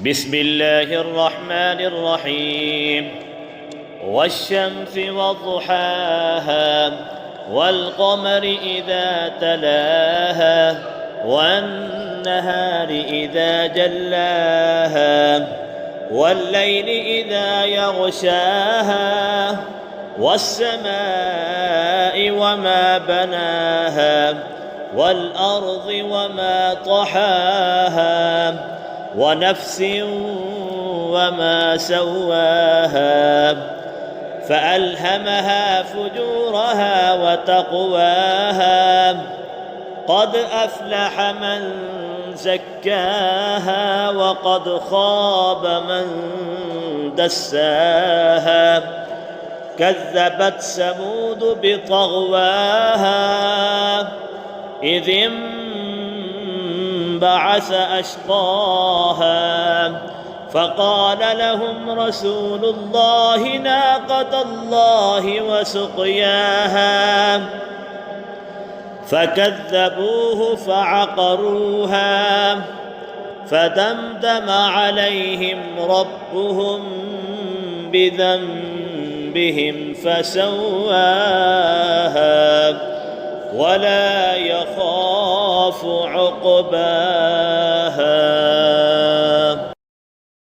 بسم الله الرحمن الرحيم والشمس وضحاها والقمر إذا تلاها والنهار إذا جلاها والليل إذا يغشاها والسماء وما بناها والأرض وما طحاها ونفس وما سواها فألهمها فجورها وتقواها قد أفلح من زكاها وقد خاب من دساها كذبت ثمود بطغواها إذ انبعث أشقاها فقال لهم رسول الله ناقة الله وسقياها فكذبوه فعقروها فدمدم عليهم ربهم بذنبهم فسواها ولا يخاف عقباها.